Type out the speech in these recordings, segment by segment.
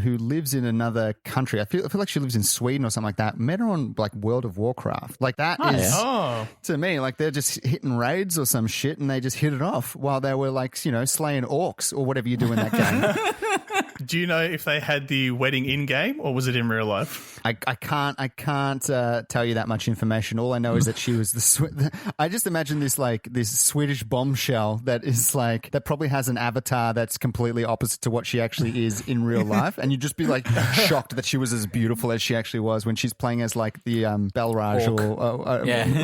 who lives in another country. I feel like she lives in Sweden or something like that. Met her on like World of Warcraft. Like that to me, like they're just hitting raids or some shit and they just hit it off while they were like, slaying orcs or whatever you do in that game. Do you know if they had the wedding in game or was it in real life? I can't tell you that much information. All I know is that she was I just imagine this Swedish bombshell that probably has an avatar that's completely opposite to what she actually is in real life, and you'd just be like shocked that she was as beautiful as she actually was when she's playing as like the Belraj or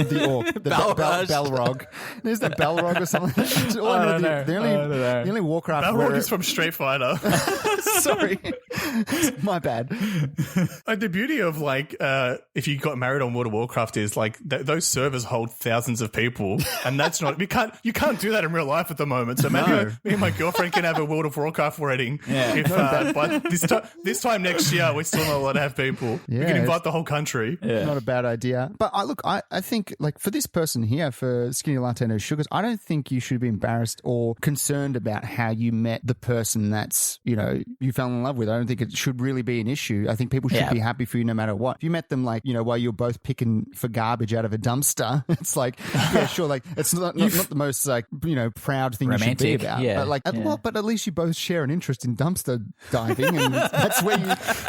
the orc, the Belrog. There's the Belrog or something. The only Warcraft Belrog is from Street Fighter. Sorry, my bad. The beauty of if you got married on World of Warcraft is those servers hold thousands of people, and that's not you can't do that in real life at the moment. So maybe me and my girlfriend can have a World of Warcraft wedding. Yeah. But this time next year we're still not allowed to have people. Yeah, we can invite the whole country. Yeah. Not a bad idea. But I think for this person here, for Skinny Latte No Sugars, I don't think you should be embarrassed or concerned about how you met the person that's you fell in love with. I don't think it should really be an issue. I think people should be happy for you no matter what. If you met them while you're both picking for garbage out of a dumpster, it's it's not the most proud thing romantic, you should be about. But but at least you both share an interest in dumpster diving, and that's where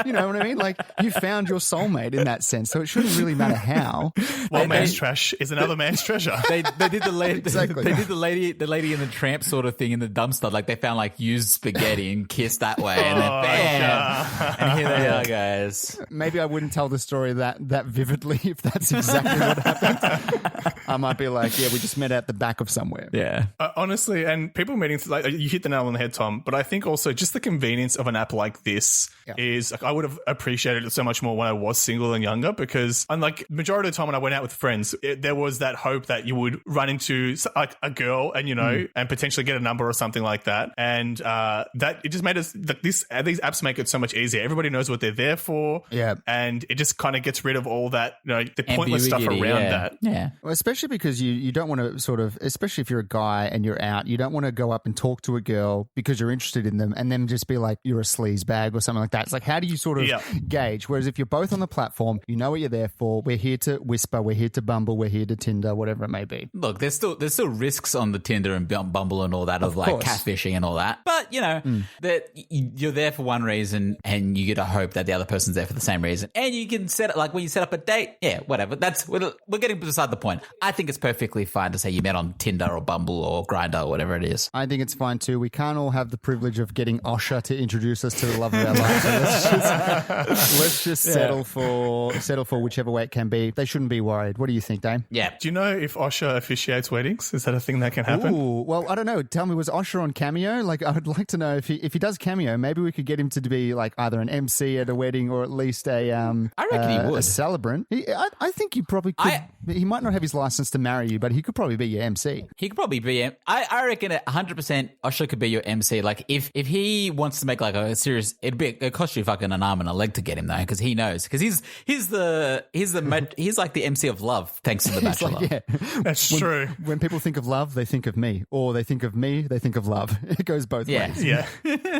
you know what I mean? You found your soulmate in that sense. So it shouldn't really matter how. One man's trash is another man's treasure. They did the lady Exactly. They did the lady in the tramp sort of thing in the dumpster. They found used spaghetti and kissed that way, and then bam, and here they are, guys. Maybe I wouldn't tell the story that vividly if that's exactly what happened. I might be like, we just met at the back of somewhere. Yeah. Honestly, and people meeting, you hit the nail on the head, Tom, but I think also just the convenience of an app like this is, I would have appreciated it so much more when I was single and younger, because unlike majority of the time when I went out with friends, there was that hope that you would run into a girl and, and potentially get a number or something like that. And that it just made us, these apps make it so much easier. Everybody knows what they're there for. Yeah. And it just kind of gets rid of all that, the pointless stuff around that. Yeah. Well, especially because you don't want to especially if you're a guy and you're out, you don't want to go up and talk to a girl because you're interested in them and then just be like, you're a sleaze bag or something like that. It's like, how do you sort of gauge? Whereas if you're both on the platform, you know what you're there for. We're here to whisper. We're here to Bumble. We're here to Tinder, whatever it may be. Look, there's still risks on the Tinder and Bumble and all that of catfishing and all that. But, that you're there for one reason and you get to hope that the other person's there for the same reason. And you can set it, when you set up a date, whatever. We're getting beside the point. I think it's perfectly fine to say you met on Tinder or Bumble or Grindr or whatever it is. I think it's fine too. We can't all have the privilege of getting Osher to introduce us to the love of our lives. So let's just settle for whichever way it can be. They shouldn't be worried. What do you think, Dame? Yeah. Do you know if Osher officiates weddings? Is that a thing that can happen? Ooh, well, I don't know. Tell me, was Osher on Cameo? I would like to know if he does Cameo. Maybe we could get him to be either an MC at a wedding or at least a I reckon he would. a celebrant. I think he probably could. He might not have his license to marry you, but he could probably be your MC. He could probably be. I reckon 100% Osher could be your MC. If he wants to make a serious, it'd cost you fucking an arm and a leg to get him though, because he knows, because he's like the MC of love, thanks to The Bachelor. That's true. When people think of love, they think of me, or they think of me, they think of love. It goes both ways. Yeah,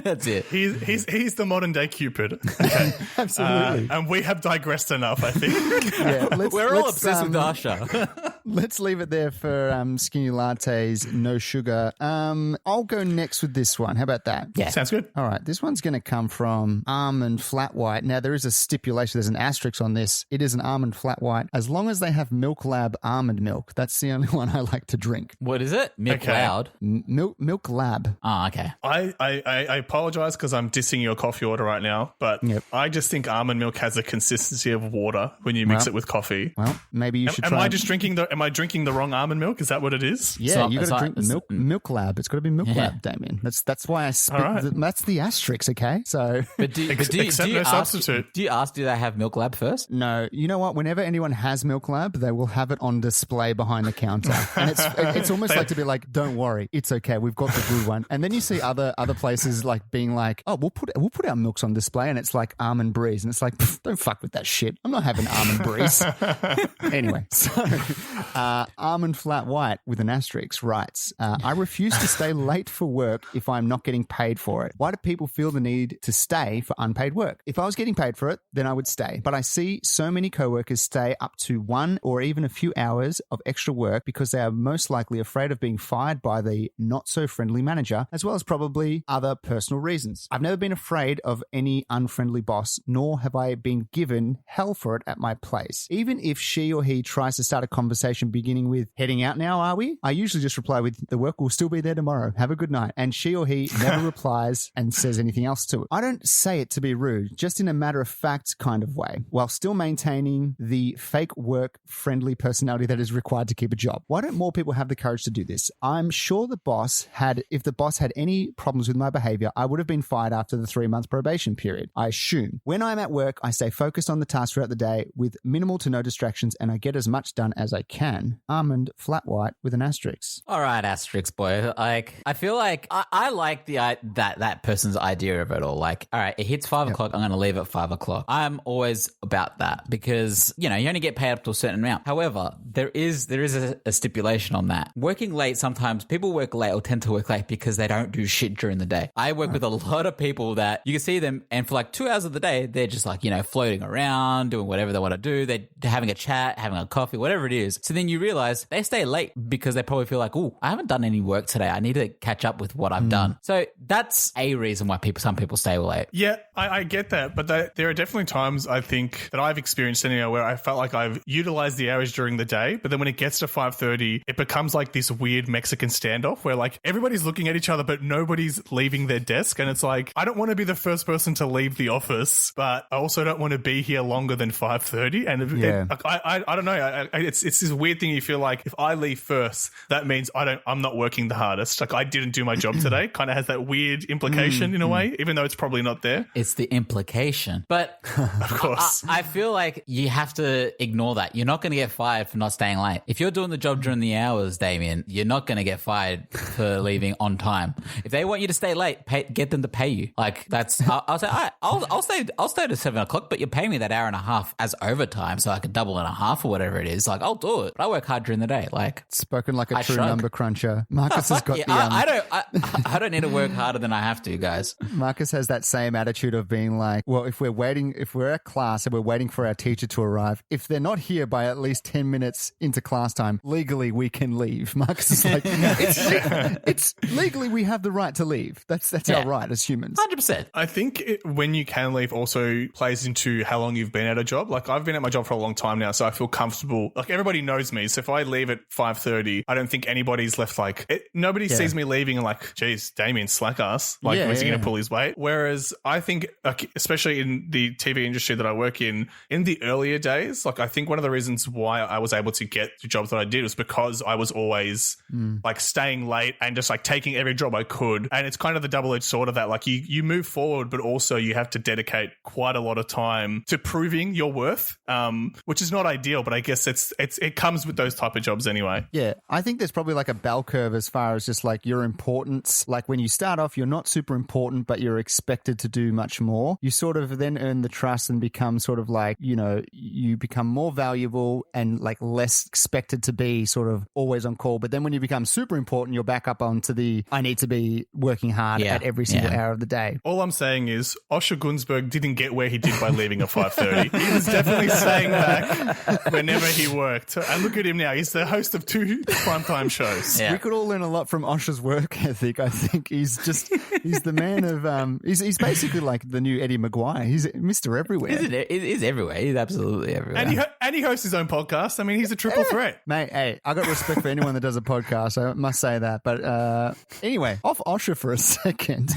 that's it. He's the modern day Cupid. Okay. Absolutely. And we have digressed enough, I think. We're all obsessed with Osher. Let's leave it there for Skinny Lattes, no sugar. I'll go next with this one. How about that? Yeah. Sounds good. All right. This one's going to come from Almond Flat White. Now, there is a stipulation. There's an asterisk on this. It is an Almond Flat White. As long as they have Milk Lab almond milk. That's the only one I like to drink. What is it? Milk Loud? Milk Lab. Oh, okay. I apologize because I'm dissing your coffee order right now, but I just think almond milk has a consistency of water when you mix it with coffee. Well, maybe you should try. Am I drinking the wrong almond milk? Is that what it is? Yeah, you got to drink Milk Lab. It's got to be Milk Lab, Damien. That's why I spit. Right. That's the asterisk, okay? So, substitute. Do you ask, do they have Milk Lab first? No. You know what? Whenever anyone has Milk Lab, they will have it on display behind the counter, and it's almost like to be like, don't worry, it's okay, we've got the good one. And then you see other places being like, oh, we'll put our milks on display, and it's like Almond Breeze, and it's like, don't fuck with that shit. I'm not having Almond Breeze. Anyway, so Almond Flat White with an asterisk writes, I refuse to stay late for work if I'm not getting paid for it. Why do people feel the need to stay for unpaid work? If I was getting paid for it, then I would stay. But I see so many coworkers stay up to 1 or even a few hours of extra work because they are most likely afraid of being fired by the not so friendly manager, as well as probably other personal reasons. I've never been afraid of any unfriendly boss, nor have I been given hell for it at my place. Even if she or he tries to start a conversation beginning with, heading out now, are we? I usually just reply with, the work will still be there tomorrow. Have a good night. And she or he never replies and says anything else to it. I don't say it to be rude, just in a matter of fact kind of way, while still maintaining the fake work friendly personality that is required to keep a job. Why don't more people have the courage to do this? I'm sure if the boss had any problems with my behavior, I would have been fired after the 3-month probation period, I assume. When I'm at work, I stay focused on the task throughout the day with minimal to no distractions, and I get as much done as I can. Almond Flat White with an asterisk. All right, asterisk boy. Like, I feel like I like that person's idea of it all. Like, all right, it hits 5 o'clock. I'm going to leave at 5 o'clock. I'm always about that because, you only get paid up to a certain amount. However, there is a stipulation on that. Working late, sometimes people work late or tend to work late because they don't do shit during the day. I work with a lot of people that you can see them and for like 2 hours of the day, they're just like, floating around, doing whatever they want to do. They're having a chat, having a coffee, whatever it is. So then you realize they stay late because they probably feel like, oh, I haven't done any work today. I need to catch up with what I've done. So that's a reason why some people stay late. Yeah, I get that. But there are definitely times I think that I've experienced anyway where I felt like I've utilized the hours during the day, but then when it gets to 5:30, it becomes like this weird Mexican standoff where like everybody's looking at each other, but nobody's leaving their desk. And it's like, I don't want to be the first person to leave the office, but I also don't want to be here longer than 5:30. And I don't know. It's this weird thing. You feel like if I leave first, that means I'm not working the hardest. Like I didn't do my job today. Kind of has that weird implication in a way, even though it's probably not there. It's the implication. But of course, I feel like you have to ignore that. You're not going to get fired for not staying late. If you're doing the job during the hours, Damien, you're not going to get fired for leaving on time. If they want you to stay late, get them to pay you. Like that's, I'll say, all right, I'll stay to 7 o'clock, but you pay me that hour and a half as overtime so I can double and a half or whatever it is. Like I'll do it. But I work hard during the day. Like spoken like a true number cruncher. Marcus has got I don't need to work harder than I have to, guys. Marcus has that same attitude of being like, well, if we're at class and we're waiting for our teacher to arrive, if they're not here by at least 10 minutes into class time, legally we can leave. Marcus is like, it's legally we have the right to leave. That's our right as humans. 100%. I think when you can leave also plays into how long you've been at a job. Like I've been at my job for a long time now, so I feel comfortable. Like everybody knows me. So if I leave at 5:30, I don't think anybody's left nobody sees me leaving and like, geez, Damien, slack ass. Like, is he going to pull his weight? Whereas I think, especially in the TV industry that I work in the earlier days, like I think one of the reasons why I was able to get the jobs that I did was because I was always like staying late and just like taking every job I could. And it's kind of the double-edged sword of that. Like you move forward, but also you have to dedicate quite a lot of time to proving your worth, which is not ideal, but I guess it comes with those type of jobs anyway. Yeah, I think there's probably like a bell curve as far as just like your importance. Like when you start off, you're not super important, but you're expected to do much more. You sort of then earn the trust and become sort of like, you become more valuable and like less expected to be sort of always on call. But then when you become super important, you're back up onto I need to be working hard at every single hour of the day. All I'm saying is Osher Günsberg didn't get where he did by leaving at 5:30. He was definitely staying back whenever he worked. And look at him now. He's the host of 2 primetime shows. Yeah. We could all learn a lot from Osher's work ethic. I think he's the man of, he's basically like the new Eddie Maguire. He's Mr. Everywhere. He's everywhere. He's absolutely everywhere. And he hosts his own podcast. I mean, he's a triple threat. Mate, hey, I got respect for anyone that does a podcast. I must say that. But anyway, off Osher for a second.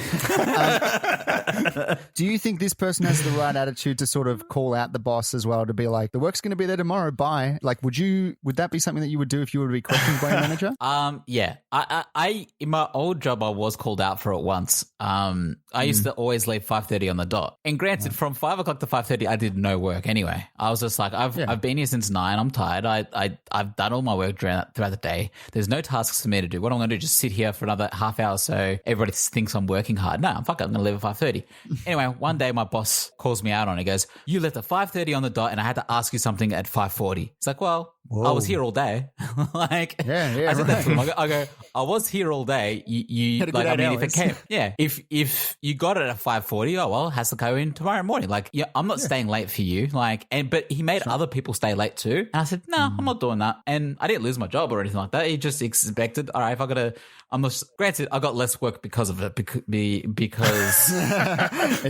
Do you think this person has the right attitude to sort of call out the boss as well, to be like, the work's going to be there tomorrow, bye? Like, would that be something that you would do if you were to be questioned by a manager? Yeah. I in my old job, I was called out for it once. I used to always leave 5:30 on the dot. And granted, from 5 o'clock to 5:30, I did no work anyway. I was just like, I've been here since 9. I'm tired. I've done all my work throughout the day. There's no tasks for me to do. What I'm going to do is just sit here for another half hour so everybody thinks I'm working hard. No, I'm going to leave at 5:30. Anyway, one day my boss calls me out on it. He goes, you left at 5:30 on the dot and I had to ask you something at 5:40. It's like, well, I was here all day. Like, I said that to him. I go, I was here all day. You like, I mean, if it came, if you got it at 5:40, oh well, it has to go in tomorrow morning. Like, I'm not staying late for you. Like, but he made other people stay late too. And I said, no, I'm not doing that. And I didn't lose my job or anything like that. He just expected, all right, if I got to, granted, I got less work because of it, because it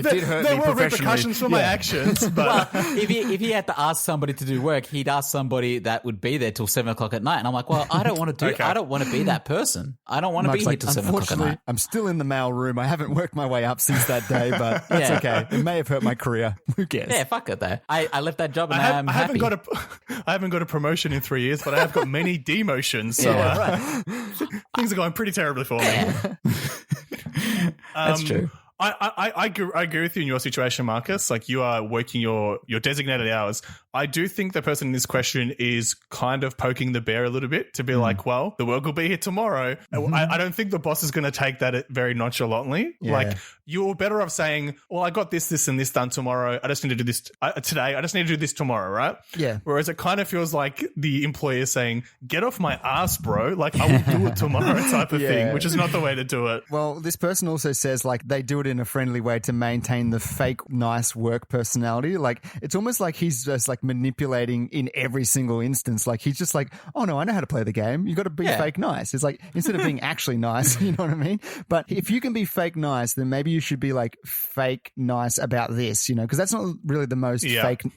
did hurt there me were professionally. repercussions for my actions. But if he had to ask somebody to do work, he'd ask somebody that would be there till 7 o'clock at night. And I'm like, well, I don't want to do. I don't want to be that person. I don't want to be here till 7 o'clock at night. I'm still in the mail room. I haven't worked my way up since that day, but that's okay. It may have hurt my career. Who cares? Yeah, fuck it though. I left that job and I'm happy. happy. I haven't got a promotion in 3 years, but I have got many demotions. So things are going pretty terribly for me. That's true. I agree with you in your situation, Marcus. Like, you are working your designated hours. I do think the person in this question is kind of poking the bear a little bit to be like, well, the work will be here tomorrow. I don't think the boss is going to take that very nonchalantly. Yeah. Like, you're better off saying, well, I got this and this done tomorrow. I just need to do this today. I just need to do this tomorrow, right? Yeah. Whereas it kind of feels like the employer is saying, get off my ass, bro. Like, I will do it tomorrow type of thing, which is not the way to do it. Well, this person also says, like, they do it in a friendly way to maintain the fake nice work personality. Like, it's almost like he's just like manipulating in every single instance. Like, he's just like, oh no, I know how to play the game. You got to be fake nice. It's like, instead of being actually nice, you know what I mean? But if you can be fake nice, then maybe you should be like fake nice about this, you know, because that's not really the most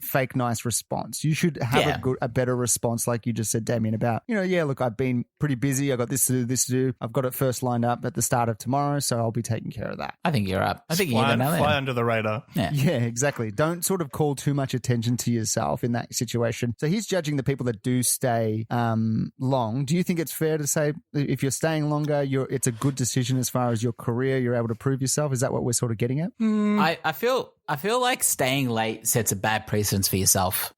fake nice response. You should have a better response, like you just said, Damien, about, you know, look, I've been pretty busy. I got this to do. I've got it first lined up at the start of tomorrow, so I'll be taking care of that. I think you're up. I think you fly under the radar. Yeah, exactly. Don't sort of call too much attention to yourself in that situation. So he's judging the people that do stay long. Do you think it's fair to say if you're staying longer, it's a good decision as far as your career, you're able to prove yourself? Is that what we're sort of getting at? I feel like staying late sets a bad precedence for yourself.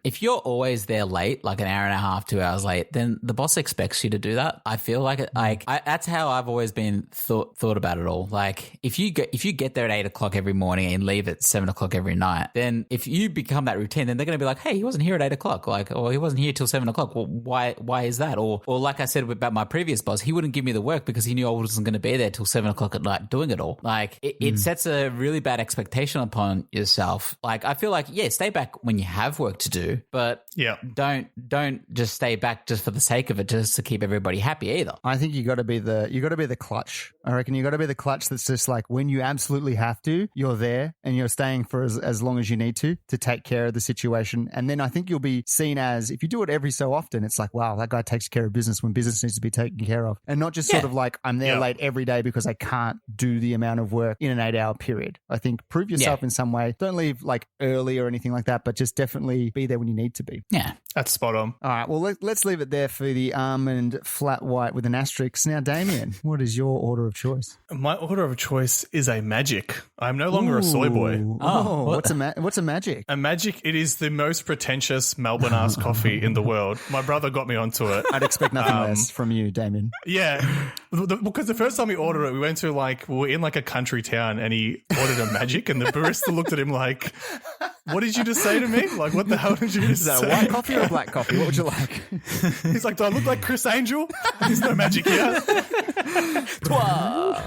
If you're always there late, like an hour and a half, 2 hours late, then the boss expects you to do that. I feel like it, that's how I've always been thought about it all. Like, if you get there at 8 o'clock every morning and leave at 7 o'clock every night, then if you become that routine, then they're going to be like, hey, he wasn't here at 8 o'clock. Like, or he wasn't here till 7 o'clock. Well, why is that? Or like I said about my previous boss, he wouldn't give me the work because he knew I wasn't going to be there till 7 o'clock at night doing it all. Like, it sets a really bad expectation upon yourself. Like, I feel like, stay back when you have work to do, but don't just stay back just for the sake of it, just to keep everybody happy either. I think you got to be the clutch. I reckon you got to be the clutch that's just like, when you absolutely have to, you're there and you're staying for as long as you need to take care of the situation. And then I think you'll be seen as, if you do it every so often, it's like, wow, that guy takes care of business when business needs to be taken care of. And not just sort of like, I'm there late every day because I can't do the amount of work in an 8-hour period. I think prove yourself in some way. Don't leave like early or anything like that, but just definitely be there when you need to be. Yeah. That's spot on. All right. Well, let's leave it there for the almond flat white with an asterisk. Now, Damien, what is your order of choice? My order of choice is a magic. I'm no longer a soy boy. Oh, what's a magic? A magic. It is the most pretentious Melbourne-ass coffee in the world. My brother got me onto it. I'd expect nothing less from you, Damien. Yeah, because the first time we ordered it, we went to we were in like a country town, and he ordered a magic, and the barista looked at him like, "What did you just say to me? Like, what the hell did you just say? Is that white coffee or black coffee? What would you like?" He's like, "Do I look like Chris Angel? There's no magic here." But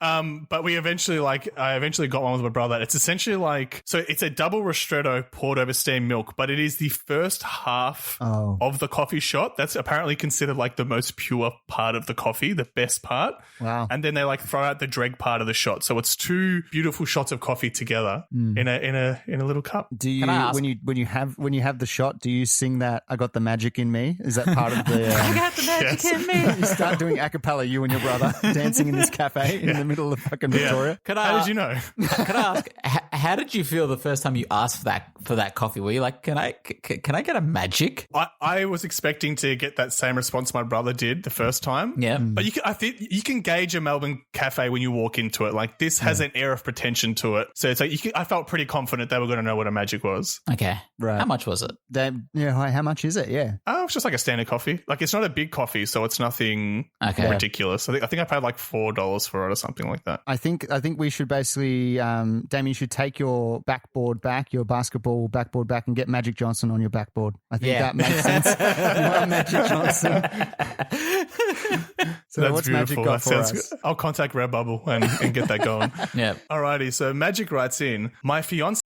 I eventually got one with my brother. It's essentially it's a double ristretto poured over steamed milk, but it is the first half of the coffee shot. That's apparently considered like the most pure part of the coffee, the best part. Wow. And then they throw out the dreg part of the shot. So it's two beautiful shots of coffee together in a little cup. Do you, when you have the shot, do you sing that "I got the magic in me"? Is that part of the I got the magic in me? You start doing a cappella, you and your brother dancing in this cafe in the middle of fucking Victoria. How did you know? Can I ask, how did you feel the first time you asked for that coffee? Were you like, can I get a magic? I was expecting to get that same response my brother did the first time. Yeah. But I think you can gauge a Melbourne cafe when you walk into it. Like, this has an air of pretension to it. So it's like, I felt pretty confident they were going to know what a magic was. Okay. Right. How much was it? How much is it? Yeah. It's just like a standard coffee. Like, it's not a big coffee, so it's nothing ridiculous. I think I paid like $4 for it or something like that. I think we should basically, Damien, you should take take your backboard back, your basketball backboard back, and get Magic Johnson on your backboard. I think that makes sense. You want Magic Johnson. So that's what's beautiful. Magic got for us? Good. I'll contact Redbubble and get that going. Yeah. Alrighty. So Magic writes in, my fiance